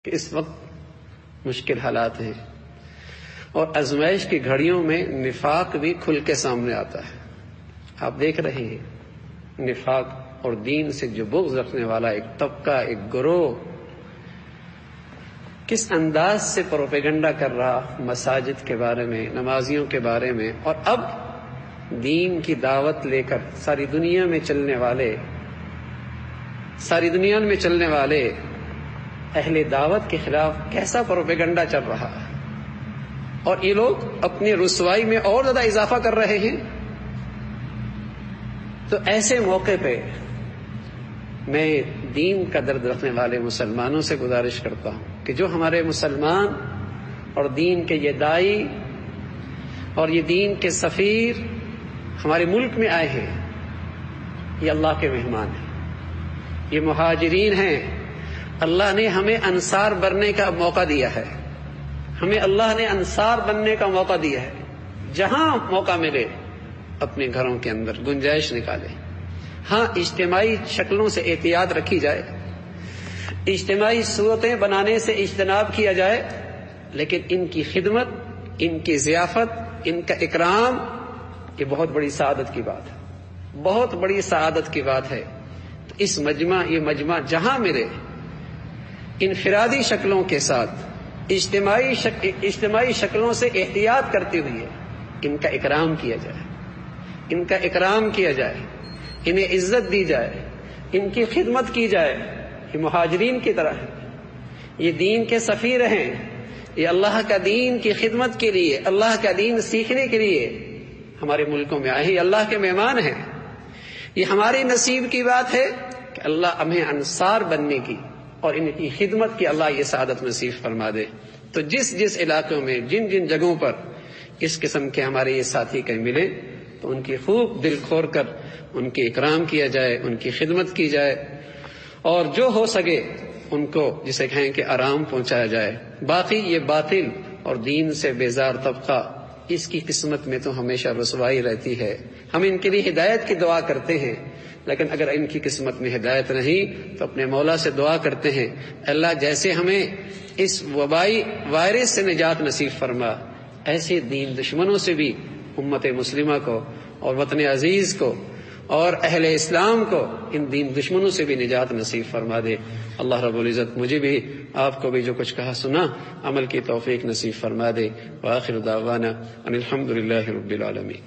کہ اس وقت مشکل حالات ہیں اور آزمائش کی گھڑیوں میں نفاق بھی کھل کے سامنے آتا ہے. آپ دیکھ رہے ہیں نفاق اور دین سے جو بغض رکھنے والا ایک طبقہ، ایک گروہ کس انداز سے پروپیگنڈا کر رہا مساجد کے بارے میں، نمازیوں کے بارے میں، اور اب دین کی دعوت لے کر ساری دنیا میں چلنے والے اہل دعوت کے خلاف کیسا پروپیگنڈا چل رہا ہے. اور یہ لوگ اپنی رسوائی میں اور زیادہ اضافہ کر رہے ہیں. تو ایسے موقع پہ میں دین کا درد رکھنے والے مسلمانوں سے گزارش کرتا ہوں کہ جو ہمارے مسلمان اور دین کے یہ داعی اور یہ دین کے سفیر ہمارے ملک میں آئے ہیں، یہ اللہ کے مہمان ہیں، یہ مہاجرین ہیں. اللہ نے ہمیں انصار بننے کا موقع دیا ہے، ہمیں اللہ نے انصار بننے کا موقع دیا ہے. جہاں موقع ملے اپنے گھروں کے اندر گنجائش نکالے. ہاں، اجتماعی شکلوں سے احتیاط رکھی جائے، اجتماعی صورتیں بنانے سے اجتناب کیا جائے، لیکن ان کی خدمت، ان کی ضیافت، ان کا اکرام، یہ بہت بڑی سعادت کی بات ہے، بہت بڑی سعادت کی بات ہے. تو اس یہ مجمع جہاں ملے انفرادی شکلوں کے ساتھ اجتماعی شکلوں سے احتیاط کرتے ہوئے ان کا اکرام کیا جائے، ان کا اکرام کیا جائے، انہیں عزت دی جائے، ان کی خدمت کی جائے. یہ مہاجرین کی طرح ہیں، یہ دین کے سفیر ہیں، یہ اللہ کا دین کی خدمت کے لیے، اللہ کا دین سیکھنے کے لیے ہمارے ملکوں میں آئے ہیں، اللہ کے مہمان ہیں. یہ ہماری نصیب کی بات ہے کہ اللہ ہمیں انصار بننے کی اور ان کی خدمت کی اللہ یہ سعادت نصیب فرما دے. تو جس علاقوں میں جن جگہوں پر اس قسم کے ہمارے یہ ساتھی کہیں ملے تو ان کی خوب دل کھول کر ان کی اکرام کیا جائے، ان کی خدمت کی جائے، اور جو ہو سکے ان کو جسے کہیں کہ آرام پہنچایا جائے. باقی یہ باطل اور دین سے بیزار طبقہ، اس کی قسمت میں تو ہمیشہ رسوائی رہتی ہے. ہم ان کے لیے ہدایت کی دعا کرتے ہیں، لیکن اگر ان کی قسمت میں ہدایت نہیں تو اپنے مولا سے دعا کرتے ہیں، اللہ جیسے ہمیں اس وبائی وائرس سے نجات نصیب فرما، ایسے دین دشمنوں سے بھی امت مسلمہ کو اور وطن عزیز کو اور اہل اسلام کو ان دین دشمنوں سے بھی نجات نصیب فرما دے. اللہ رب العزت مجھے بھی آپ کو بھی جو کچھ کہا سنا عمل کی توفیق نصیب فرما دے. وآخر دعوانا ان الحمد للہ رب العالمین.